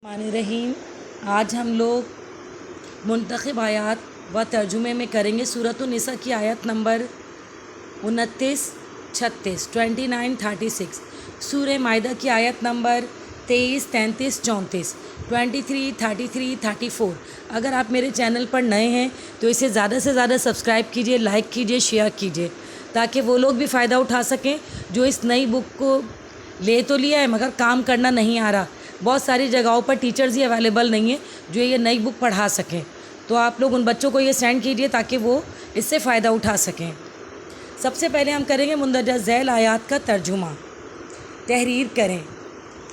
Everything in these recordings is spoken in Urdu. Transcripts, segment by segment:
الرحمن الرحیم۔ آج ہم لوگ منتخب آیات و ترجمے میں کریں گے سورۃ النساء کی آیت نمبر 29، 36، 29، 36، سورہ مائدہ کی آیت نمبر 23، 33، 34، 23، 33، 34۔ اگر آپ میرے چینل پر نئے ہیں تو اسے زیادہ سے زیادہ سبسکرائب کیجئے، لائک کیجئے، شیئر کیجئے، تاکہ وہ لوگ بھی فائدہ اٹھا سکیں جو اس نئی بک کو لے تو لیا ہے مگر کام کرنا نہیں آ رہا۔ بہت ساری جگہوں پر ٹیچرز ہی اویلیبل نہیں ہیں جو یہ نئی بک پڑھا سکیں، تو آپ لوگ ان بچوں کو یہ سینڈ کیجئے تاکہ وہ اس سے فائدہ اٹھا سکیں۔ سب سے پہلے ہم کریں گے مندرجہ ذیل آیات کا ترجمہ۔ تحریر کریں۔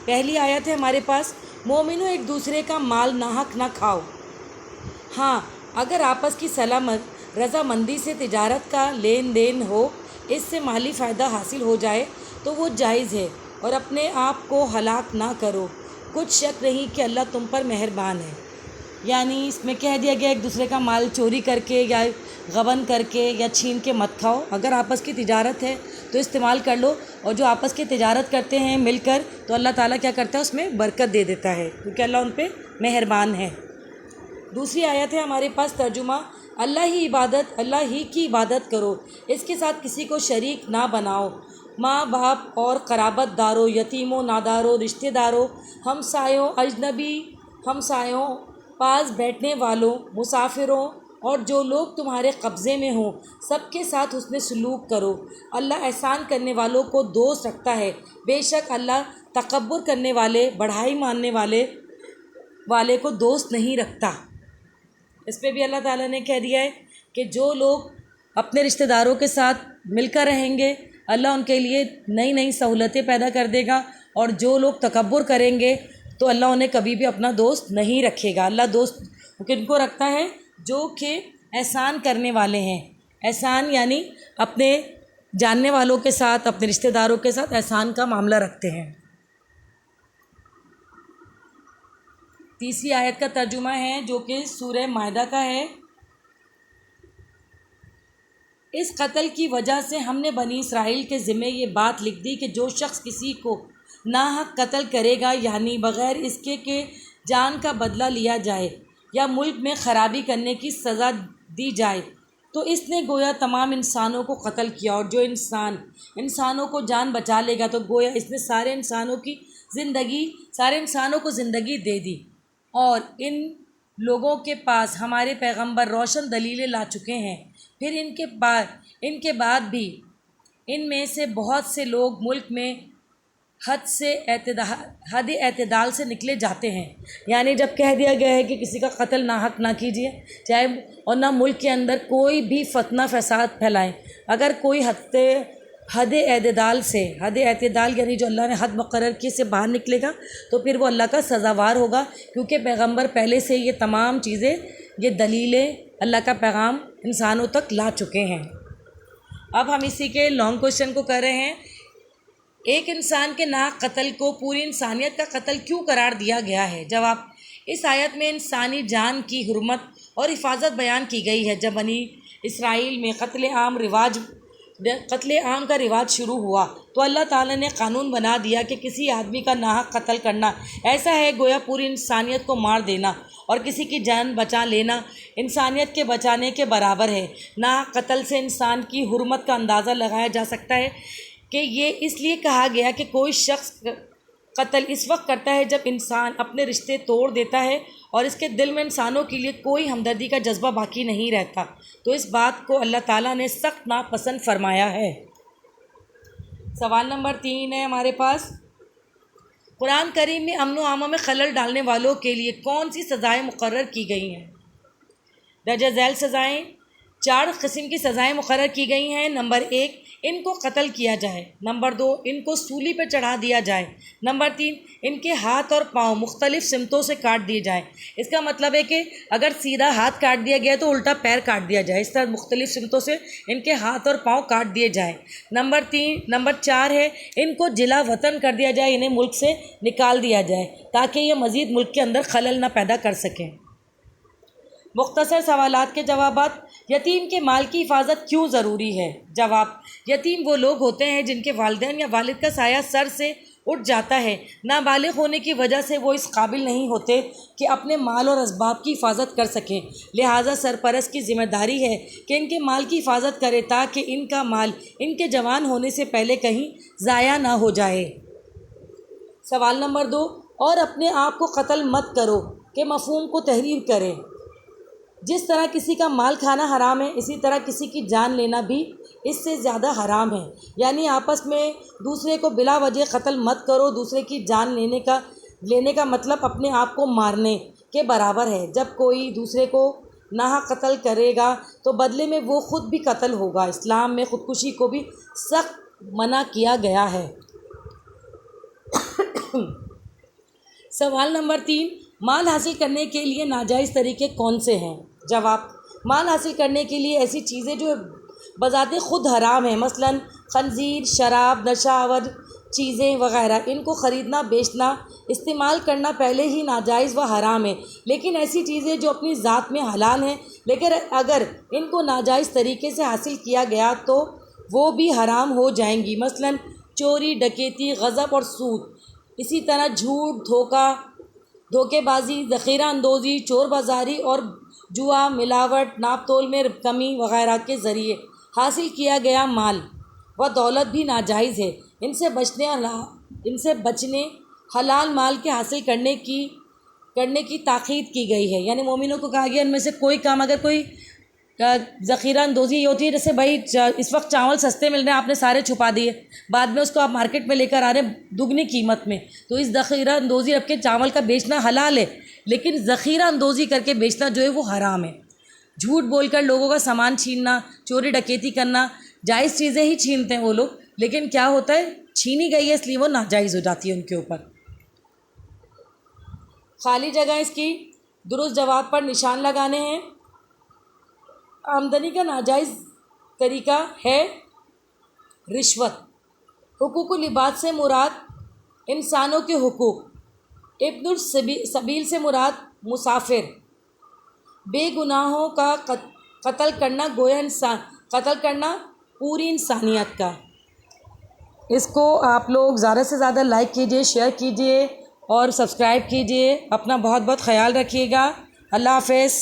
پہلی آیت ہے ہمارے پاس، مومنوں ایک دوسرے کا مال ناحق نہ کھاؤ۔ ہاں، اگر آپس کی سلامت رضامندی سے تجارت کا لین دین ہو، اس سے مالی فائدہ حاصل ہو جائے تو وہ جائز ہے، اور اپنے آپ کو ہلاک نہ کرو، کچھ شک نہیں کہ اللہ تم پر مہربان ہے۔ یعنی اس میں کہہ دیا گیا ایک دوسرے کا مال چوری کر کے یا غبن کر کے یا چھین کے مت کھاؤ۔ اگر آپس کی تجارت ہے تو استعمال کر لو، اور جو آپس کی تجارت کرتے ہیں مل کر تو اللہ تعالیٰ کیا کرتا ہے، اس میں برکت دے دیتا ہے، کیونکہ اللہ ان پہ مہربان ہے۔ دوسری آیت ہے ہمارے پاس ترجمہ، اللہ ہی کی عبادت کرو، اس کے ساتھ کسی کو شریک نہ بناؤ۔ ماں باپ اور قرابت داروں، یتیموں، ناداروں، رشتہ داروں، ہمسایوں، اجنبی ہمسایوں، پاس بیٹھنے والوں، مسافروں اور جو لوگ تمہارے قبضے میں ہوں، سب کے ساتھ حسن سلوک کرو۔ اللہ احسان کرنے والوں کو دوست رکھتا ہے، بے شک اللہ تکبر کرنے والے، بڑائی ماننے والے کو دوست نہیں رکھتا۔ اس پہ بھی اللہ تعالیٰ نے کہہ دیا ہے کہ جو لوگ اپنے رشتہ داروں کے ساتھ مل کر رہیں گے، اللہ ان کے لیے نئی نئی سہولتیں پیدا کر دے گا، اور جو لوگ تکبر کریں گے تو اللہ انہیں کبھی بھی اپنا دوست نہیں رکھے گا۔ اللہ دوست کن کو رکھتا ہے؟ جو کہ احسان کرنے والے ہیں۔ احسان یعنی اپنے جاننے والوں کے ساتھ، اپنے رشتہ داروں کے ساتھ احسان کا معاملہ رکھتے ہیں۔ تیسری آیت کا ترجمہ ہے جو کہ سورہ مائدہ کا ہے۔ اس قتل کی وجہ سے ہم نے بنی اسرائیل کے ذمہ یہ بات لکھ دی کہ جو شخص کسی کو ناحق قتل کرے گا، یعنی بغیر اس کے کہ جان کا بدلہ لیا جائے یا ملک میں خرابی کرنے کی سزا دی جائے، تو اس نے گویا تمام انسانوں کو قتل کیا، اور جو انسانوں کو جان بچا لے گا تو گویا اس نے سارے انسانوں کو زندگی دے دی۔ اور ان لوگوں کے پاس ہمارے پیغمبر روشن دلیلیں لا چکے ہیں، پھر ان کے بعد بھی ان میں سے بہت سے لوگ ملک میں حد اعتدال سے نکلے جاتے ہیں۔ یعنی جب کہہ دیا گیا ہے کہ کسی کا قتل ناحق نہ کیجیے، چاہے اور نہ ملک کے اندر کوئی بھی فتنہ فساد پھیلائیں، اگر کوئی حد اعتدال یعنی جو اللہ نے حد مقرر کی سے باہر نکلے گا تو پھر وہ اللہ کا سزاوار ہوگا، کیونکہ پیغمبر پہلے سے یہ تمام چیزیں، یہ دلیلیں، اللہ کا پیغام انسانوں تک لا چکے ہیں۔ اب ہم اسی کے لانگ کوشچن کو کر رہے ہیں۔ ایک انسان کے ناحق قتل کو پوری انسانیت کا قتل کیوں قرار دیا گیا ہے؟ جواب، اس آیت میں انسانی جان کی حرمت اور حفاظت بیان کی گئی ہے۔ جب بنی اسرائیل میں قتل عام کا رواج شروع ہوا تو اللہ تعالیٰ نے قانون بنا دیا کہ کسی آدمی کا ناحق قتل کرنا ایسا ہے گویا پوری انسانیت کو مار دینا، اور کسی کی جان بچا لینا انسانیت کے بچانے کے برابر ہے۔ ناحق قتل سے انسان کی حرمت کا اندازہ لگایا جا سکتا ہے کہ یہ اس لیے کہا گیا کہ کوئی شخص قتل اس وقت کرتا ہے جب انسان اپنے رشتے توڑ دیتا ہے اور اس کے دل میں انسانوں کے لیے کوئی ہمدردی کا جذبہ باقی نہیں رہتا، تو اس بات کو اللہ تعالیٰ نے سخت ناپسند فرمایا ہے۔ سوال نمبر 3 ہے ہمارے پاس، قرآن کریم میں امن و امان میں خلل ڈالنے والوں کے لیے کون سی سزائیں مقرر کی گئی ہیں؟ درجہ ذیل سزائیں 4 قسم کی سزائیں مقرر کی گئی ہیں۔ نمبر 1، ان کو قتل کیا جائے۔ نمبر 2، ان کو سولی پہ چڑھا دیا جائے۔ نمبر 3، ان کے ہاتھ اور پاؤں مختلف سمتوں سے کاٹ دیے جائیں۔ اس کا مطلب ہے کہ اگر سیدھا ہاتھ کاٹ دیا گیا تو الٹا پیر کاٹ دیا جائے، اس طرح مختلف سمتوں سے ان کے ہاتھ اور پاؤں کاٹ دیے جائیں۔ نمبر 4 ہے، ان کو جلا وطن کر دیا جائے، انہیں ملک سے نکال دیا جائے تاکہ یہ مزید ملک کے اندر خلل نہ پیدا کر سکیں۔ مختصر سوالات کے جوابات۔ یتیم کے مال کی حفاظت کیوں ضروری ہے؟ جواب، یتیم وہ لوگ ہوتے ہیں جن کے والدین یا والد کا سایہ سر سے اٹھ جاتا ہے۔ نابالغ ہونے کی وجہ سے وہ اس قابل نہیں ہوتے کہ اپنے مال اور اسباب کی حفاظت کر سکیں، لہٰذا سرپرست کی ذمہ داری ہے کہ ان کے مال کی حفاظت کرے تاکہ ان کا مال ان کے جوان ہونے سے پہلے کہیں ضائع نہ ہو جائے۔ سوال نمبر 2، اور اپنے آپ کو قتل مت کرو کہ مفہوم کو تحریر کریں۔ جس طرح کسی کا مال کھانا حرام ہے، اسی طرح کسی کی جان لینا بھی اس سے زیادہ حرام ہے، یعنی آپس میں دوسرے کو بلا وجہ قتل مت کرو۔ دوسرے کی جان لینے کا مطلب اپنے آپ کو مارنے کے برابر ہے۔ جب کوئی دوسرے کو ناحق قتل کرے گا تو بدلے میں وہ خود بھی قتل ہوگا۔ اسلام میں خودکشی کو بھی سخت منع کیا گیا ہے۔ سوال نمبر 3، مال حاصل کرنے کے لیے ناجائز طریقے کون سے ہیں؟ جواب، مال حاصل کرنے کے لیے ایسی چیزیں جو بذات خود حرام ہیں، مثلا خنزیر، شراب، نشہ آور چیزیں وغیرہ، ان کو خریدنا، بیچنا، استعمال کرنا پہلے ہی ناجائز و حرام ہے۔ لیکن ایسی چیزیں جو اپنی ذات میں حلال ہیں لیکن اگر ان کو ناجائز طریقے سے حاصل کیا گیا تو وہ بھی حرام ہو جائیں گی، مثلا چوری، ڈکیتی، غصب اور سود۔ اسی طرح جھوٹ، دھوکے بازی، ذخیرہ اندوزی، چور بازاری اور جوا، ملاوٹ، ناپ تول میں کمی وغیرہ کے ذریعے حاصل کیا گیا مال و دولت بھی ناجائز ہے۔ ان سے بچنے حلال مال کے حاصل کرنے کی تاکید کی گئی ہے، یعنی مومنوں کو کہا گیا ان میں سے کوئی کام، اگر کوئی ذخیرہ اندوزی یہ ہوتی ہے جیسے بھائی اس وقت چاول سستے مل رہے ہیں، آپ نے سارے چھپا دیے، بعد میں اس کو آپ مارکیٹ میں لے کر آ رہے ہیں دگنی قیمت میں، تو اس ذخیرہ اندوزی رکھ کے چاول کا بیچنا حلال ہے، لیکن ذخیرہ اندوزی کر کے بیچنا جو ہے وہ حرام ہے۔ جھوٹ بول کر لوگوں کا سامان چھیننا، چوری ڈکیتی کرنا، جائز چیزیں ہی چھینتے ہیں وہ لوگ، لیکن کیا ہوتا ہے چھینی گئی ہے اس لیے وہ ناجائز ہو جاتی ہے ان کے اوپر۔ خالی جگہ اس کی درست جواب پر نشان لگانے ہیں۔ آمدنی کا ناجائز طریقہ ہے رشوت۔ حقوق العباد سے مراد انسانوں کے حقوق۔ ابن السبیل سے مراد مسافر۔ بے گناہوں کا قتل کرنا گویا قتل کرنا پوری انسانیت کا۔ اس کو آپ لوگ زیادہ سے زیادہ لائک کیجئے، شیئر کیجئے اور سبسکرائب کیجئے۔ اپنا بہت بہت خیال رکھیے گا۔ اللہ حافظ۔